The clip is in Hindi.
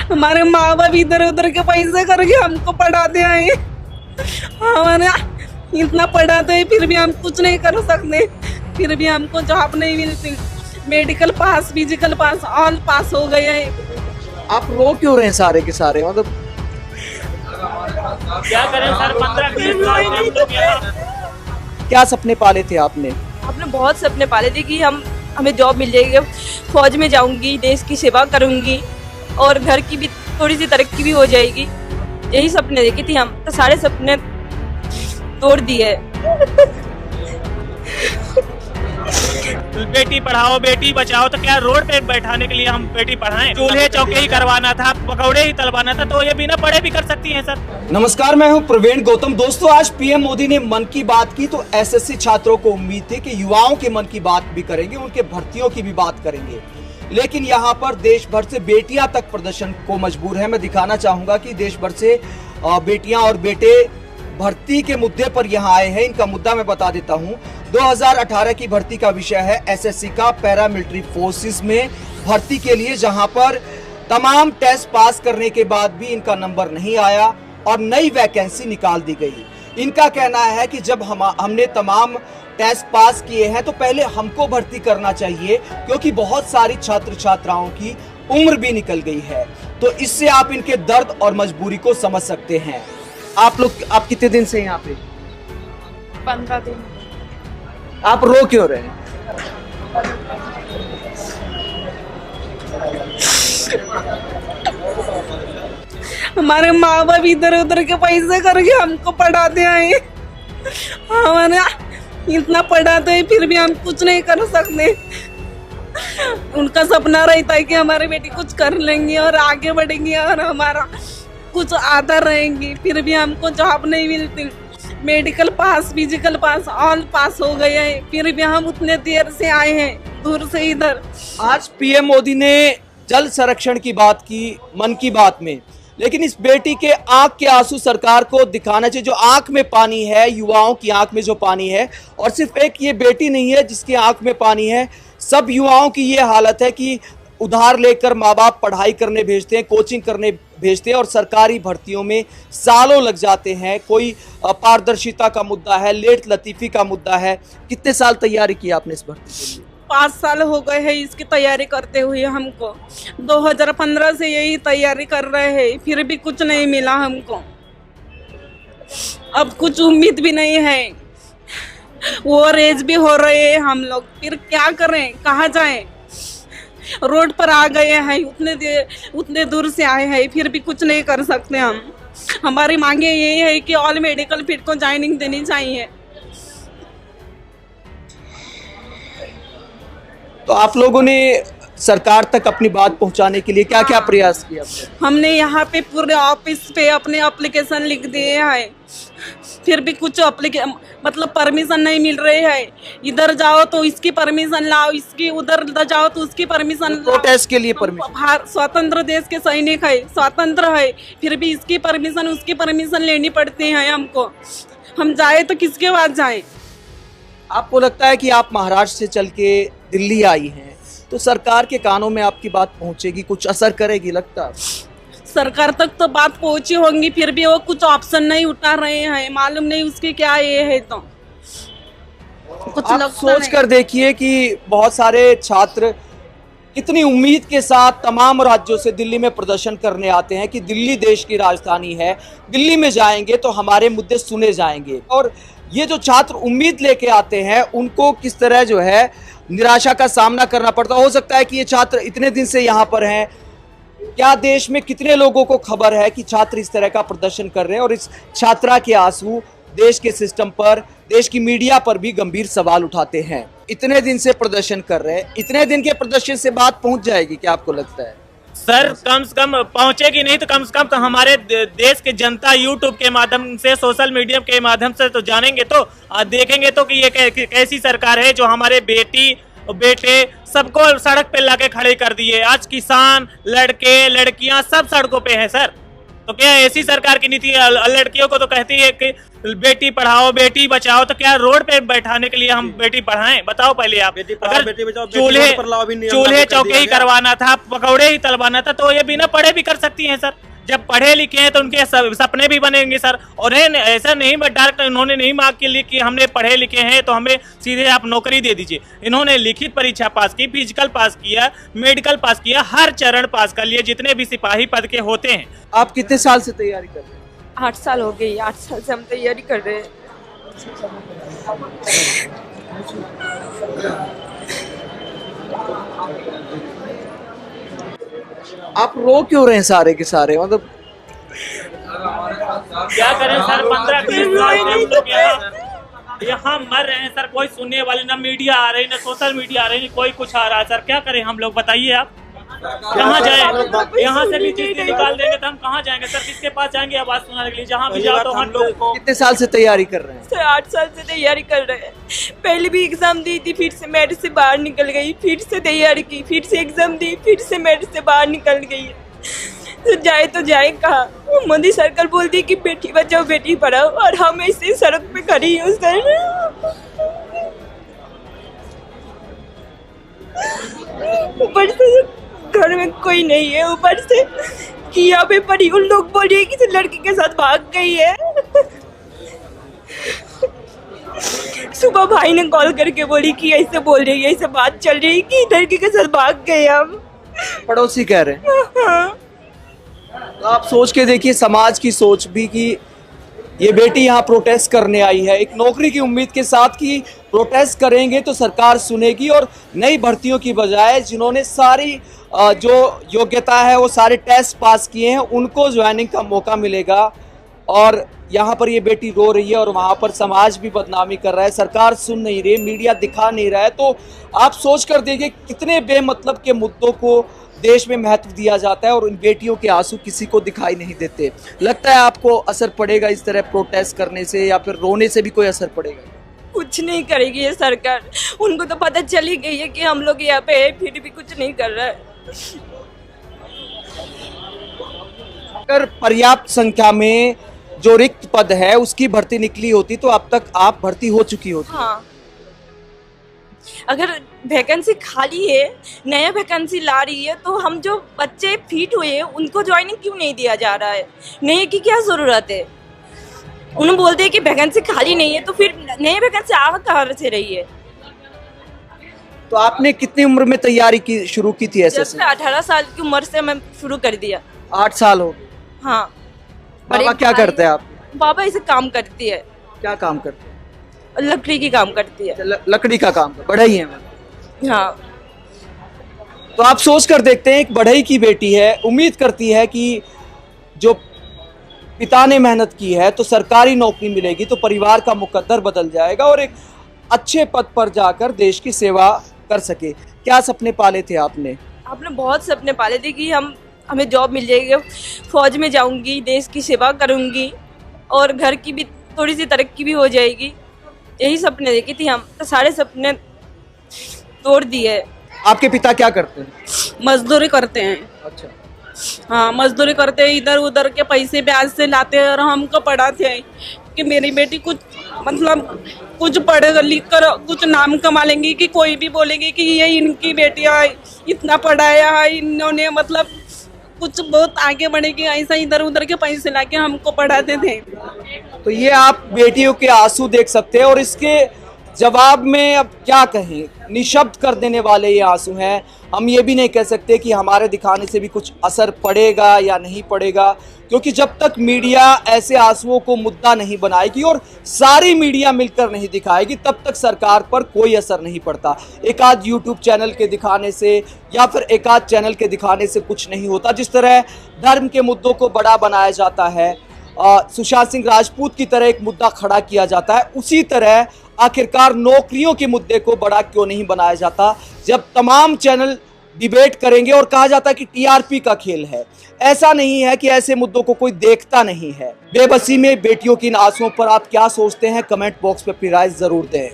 हमारे माँ बाप इधर उधर के पैसे करके हमको पढ़ाते हैं। हमारे इतना पढ़ाते हैं फिर भी हम कुछ नहीं कर सकते, फिर भी हमको जॉब नहीं मिलती। मेडिकल पास, फिजिकल पास, ऑल पास हो गए हैं। आप रो क्यों रहे हैं सारे के सारे? मतलब क्या करें सर, 15-20 साल से हम लोग यहाँ क्या सपने पाले थे आपने? आपने बहुत सपने पाले थे कि हमें जॉब मिल जाएगी, फौज में जाऊंगी, देश की सेवा करूंगी और घर की भी थोड़ी सी तरक्की भी हो जाएगी। यही सपने देखे थे हम, तो सारे सपने तोड़ दिए। बेटी पढ़ाओ बेटी बचाओ, तो क्या रोड पे बैठाने के लिए हम बेटी पढ़ाएं? चूल्हे चौके ही करवाना था, पकौड़े ही तलवाना था, तो ये बिना पढ़े भी कर सकती हैं सर। नमस्कार, मैं हूं प्रवीण गौतम। दोस्तों, आज पीएम मोदी ने मन की बात की तो एसएससी छात्रों को उम्मीद थी कि युवाओं के मन की बात भी करेंगे, उनके भर्तियों की भी बात करेंगे। लेकिन यहाँ पर देश भर से बेटियां तक प्रदर्शन को मजबूर है। मैं दिखाना चाहूंगा कि देश भर से बेटियां और बेटे भर्ती के मुद्दे पर यहाँ आए हैं। इनका मुद्दा मैं बता देता हूँ। 2018 की भर्ती का विषय है एसएससी का पैरामिलिट्री फोर्सेस में भर्ती के लिए, जहां पर तमाम टेस्ट पास करने के बाद भी इनका नंबर नहीं आया और नई वैकेंसी निकाल दी गई। इनका कहना है कि जब हमने तमाम टेस्ट पास किए हैं तो पहले हमको भर्ती करना चाहिए, क्योंकि बहुत सारी छात्र छात्राओं की उम्र भी निकल गई है। तो इससे आप इनके दर्द और मजबूरी को समझ सकते हैं। आप कितने दिन से यहाँ पे? 15 दिन। आप रो क्यों रहे हैं? हमारे माँ बाप इधर उधर के पैसे करके हमको पढ़ाते हैं। हमारे इतना पढ़ाते हैं फिर भी हम कुछ नहीं कर सकते। उनका सपना रहता है कि हमारी बेटी कुछ कर लेंगी और आगे बढ़ेंगी और हमारा कुछ आता रहेंगी, फिर भी हमको जॉब नहीं मिलती। मेडिकल पास, फिजिकल पास, ऑल पास हो गए हैं, फिर भी हम उतने देर से आए हैं, दूर से इधर। आज पीएम मोदी ने जल संरक्षण की बात की मन की बात में, लेकिन इस बेटी के आंख के आंसू सरकार को दिखाना चाहिए। जो आंख में पानी है, युवाओं की आंख में जो पानी है, और सिर्फ एक ये बेटी नहीं है जिसकी आंख में पानी है, सब युवाओं की ये हालत है कि उधार लेकर माँ बाप पढ़ाई करने भेजते हैं, कोचिंग करने भेजते हैं और सरकारी भर्तियों में सालों लग जाते हैं। कोई पारदर्शिता का मुद्दा है, लेट लतीफी का मुद्दा है। कितने साल तैयारी की आपने इस भर्ती के लिए? 5 साल हो गए हैं इसकी तैयारी करते हुए हमको। 2015 से यही तैयारी कर रहे हैं, फिर भी कुछ नहीं मिला हमको। अब कुछ उम्मीद भी नहीं है। वो रेज भी हो रहे हैं हम लोग, फिर क्या करें, कहाँ जाएं? रोड पर आ गए हैं, उतने दूर से आए हैं, फिर भी कुछ नहीं कर सकते हम। हमारी मांगे यही है कि ऑल मेडिकल फील्ड को ज्वाइनिंग देनी चाहिए। तो आप लोगों ने सरकार तक अपनी बात पहुंचाने के लिए क्या क्या प्रयास किया? हमने यहाँ पे पूरे ऑफिस पे अपने एप्लीकेशन लिख दिए हैं, फिर भी कुछ मतलब परमिशन नहीं मिल रही है। इधर जाओ तो इसकी परमिशन लाओ, इसकी उधर जाओ तो उसकी परमिशन लाओ। प्रोटेस्ट के लिए परमिशन? स्वतंत्र देश के सैनिक है, स्वतंत्र है, फिर भी इसकी परमिशन उसकी परमिशन लेनी पड़ती है हमको। हम जाए तो किसके पास जाए? आपको लगता है कि आप महाराष्ट्र से चल के दिल्ली आई हैं, तो सरकार के कानों में आपकी बात पहुंचेगी, कुछ असर करेगी लगता है? सरकार तक तो बात पहुंची होंगी, फिर भी वो कुछ ऑप्शन नहीं उठा रहे हैं। मालूम नहीं उसकी क्या ये है। तो कुछ आप सोच कर देखिए कि बहुत सारे छात्र इतनी उम्मीद के साथ तमाम राज्यों से दिल्ली में प्रदर्शन करने आते हैं कि दिल्ली देश की राजधानी है, दिल्ली में जाएंगे तो हमारे मुद्दे सुने जाएंगे। और ये जो छात्र उम्मीद लेके आते हैं उनको किस तरह जो है निराशा का सामना करना पड़ता। हो सकता है कि ये छात्र इतने दिन से यहाँ पर हैं, क्या देश में कितने लोगों को खबर है कि छात्र इस तरह का प्रदर्शन कर रहे हैं, और इस छात्रा के आंसू देश के सिस्टम पर, देश की मीडिया पर भी गंभीर सवाल उठाते हैं। इतने दिन से प्रदर्शन कर रहे हैं, इतने दिन के प्रदर्शन से बात पहुंच जाएगी क्या आपको लगता है? सर कम से कम पहुंचेगी नहीं तो कम से कम तो हमारे देश के जनता यूट्यूब के माध्यम से, सोशल मीडिया के माध्यम से तो जानेंगे, तो देखेंगे तो कि ये कैसी सरकार है जो हमारे बेटी बेटे सबको सड़क पे लाके खड़े कर दिए। आज किसान, लड़के लड़कियां सब सड़कों पे हैं सर। तो क्या ऐसी सरकार की नीति? लड़कियों को तो कहती है कि बेटी पढ़ाओ बेटी बचाओ, तो क्या रोड पे बैठाने के लिए हम बेटी पढ़ाएं? बताओ पहले आप। अगर बेटी बचाओ, बेटी चूल्हे रोड पर लाओ, अभी नियम चूल्हे लागू कर चौके दिया ही गया। करवाना था, पकौड़े ही तलवाना था, तो ये बिना पढ़े भी कर सकती हैं सर। जब पढ़े लिखे हैं तो उनके सपने भी बनेंगे सर। और ऐसा नहीं डायरेक्ट इन्होंने नहीं मांग के लिए कि हमने पढ़े लिखे हैं तो हमें सीधे आप नौकरी दे दीजिए। इन्होंने लिखित परीक्षा पास की, फिजिकल पास किया, मेडिकल पास किया, हर चरण पास कर लिए जितने भी सिपाही पद के होते हैं। आप कितने साल से तैयारी कर रहे हैं? 8 साल हो गई, 8 साल से हम तैयारी कर रहे हैं। आप रो क्यों रहे हैं सारे के सारे? मतलब क्या करें सर, 15-20 साल से हम लोग यहाँ मर रहे हैं सर। कोई सुनने वाले, ना मीडिया आ रही, ना सोशल मीडिया आ रही, कोई कुछ आ रहा है सर। क्या करें हम लोग, बताइए आप। कहाँ जाए? यहाँ से भी जिससे निकाल देंगे तो हम कहाँ जाएंगे सर? किसके पास जाएंगे आवाज सुनाने के लिए? जहाँ भी जाओ तो हम लोग को। कितने साल से तैयारी कर रहे हैं? सर 8 साल से तैयारी कर रहे हैं। पहले भी एग्जाम दी थी, फिर से मेरिट से बाहर निकल गई, फिर से तैयारी की, फिर से एग्जाम दी, फिर से मेरिट से बाहर निकल गई। तो जाए कहाँ? मोदी सरकार बोलती है कि बेटी बचाओ बेटी पढ़ाओ, और हम ऐसे सड़क पे खड़ी हूँ सर। ऊपर से घर में कोई नहीं है, ऊपर से कि यहाँ पे पढ़ी, उन लोग बोल रहे हैं कि लड़की के साथ भाग गई है। सुबह भाई ने कॉल करके बोली कि ऐसे बोल रही है, ऐसे बात चल रही है कि लड़की के साथ भाग गए हम। पड़ोसी कह रहे हैं। हाँ। तो आप सोच के देखिए समाज की सोच भी कि ये बेटी यहाँ प्रोटेस्ट करने आई है एक नौकरी की उम्मीद के साथ कि प्रोटेस्ट करेंगे तो सरकार सुनेगी और नई भर्तियों की बजाय जिन्होंने सारी जो योग्यता है वो सारे टेस्ट पास किए हैं उनको ज्वाइनिंग का मौका मिलेगा। और यहाँ पर ये बेटी रो रही है और वहाँ पर समाज भी बदनामी कर रहा है, सरकार सुन नहीं रही, मीडिया दिखा नहीं रहा है। तो आप सोच कर देखिए कितने बेमतलब के मुद्दों को देश में महत्व दिया जाता है और उन बेटियों के आंसू किसी को दिखाई नहीं देते। लगता है आपको असर पड़ेगा इस तरह प्रोटेस्ट करने से या फिर रोने से भी कोई असर पड़ेगा? कुछ नहीं करेगी ये सरकार, उनको तो पता चली गई है कि हम लोग यहाँ पे है, फिर भी कुछ नहीं कर रहा है। अगर पर्याप्त संख्या में जो रिक्त पद है उसकी भर्ती निकली होती तो अब तक आप भर्ती हो चुकी होती। हाँ, अगर वैकेंसी खाली है, नया वैकेंसी ला रही है, तो हम जो बच्चे फिट हुए हैं उनको ज्वाइनिंग क्यों नहीं दिया जा रहा है? नए की क्या जरूरत है? उन्होंने बोलते हैं कि वैकेंसी खाली नहीं है, तो फिर नए वैकेंसी आ कहाँ से रही है? तो आपने कितनी उम्र में तैयारी की शुरू की थी जब एसएससी? से 18 साल की उम्र से मैं शुरू कर दिया। 8 साल हो गए। हाँ। बाबा क्या करते हैं आप? बाबा ऐसे काम करती है, क्या काम करते हैं? लकड़ी की काम करती है। लकड़ी का काम, बढ़ई है। हाँ। तो आप सोच कर देखते हैं एक बढ़ई की बेटी है, उम्मीद करती है कि जो पिता ने मेहनत की है तो सरकारी नौकरी मिलेगी तो परिवार का मुकद्दर बदल जाएगा और एक अच्छे पद पर जाकर देश की सेवा कर सके। क्या सपने पाले थे आपने? आपने बहुत सपने पाले थे कि हमें जॉब मिल जाएगी, फौज में जाऊंगी, देश की सेवा करूंगी और घर की भी थोड़ी सी तरक्की भी हो जाएगी। यही सपने देखी थी हम, तो सारे सपने तोड़ दिए। आपके पिता क्या करते हैं? मजदूरी करते हैं। अच्छा। हाँ, मजदूरी करते हैं, इधर उधर के पैसे ब्याज से लाते हैं और हमको पढ़ाते हैं कि मेरी बेटी कुछ मतलब कुछ पढ़ लिख कर कुछ नाम कमा लेंगी कि कोई भी बोलेगी कि ये इनकी बेटियां इतना पढ़ाया है इन्होंने, मतलब कुछ बहुत आगे बढ़ेगी। ऐसा इधर उधर के पैसे लाके हमको पढ़ाते थे। तो ये आप बेटियों के आंसू देख सकते हैं और इसके जवाब में अब क्या कहें, निशब्द कर देने वाले ये आंसू हैं। हम ये भी नहीं कह सकते कि हमारे दिखाने से भी कुछ असर पड़ेगा या नहीं पड़ेगा, क्योंकि जब तक मीडिया ऐसे आंसुओं को मुद्दा नहीं बनाएगी और सारी मीडिया मिलकर नहीं दिखाएगी तब तक सरकार पर कोई असर नहीं पड़ता। एक आध यूट्यूब चैनल के दिखाने से या फिर एक आध चैनल के दिखाने से कुछ नहीं होता। जिस तरह धर्म के मुद्दों को बड़ा बनाया जाता है, सुशांत सिंह राजपूत की तरह एक मुद्दा खड़ा किया जाता है, उसी तरह आखिरकार नौकरियों के मुद्दे को बड़ा क्यों नहीं बनाया जाता? जब तमाम चैनल डिबेट करेंगे और कहा जाता है कि टीआरपी का खेल है, ऐसा नहीं है कि ऐसे मुद्दों को कोई देखता नहीं है। बेबसी में बेटियों की इन आंसुओं पर आप क्या सोचते हैं? कमेंट बॉक्स में अपनी राय जरूर दें।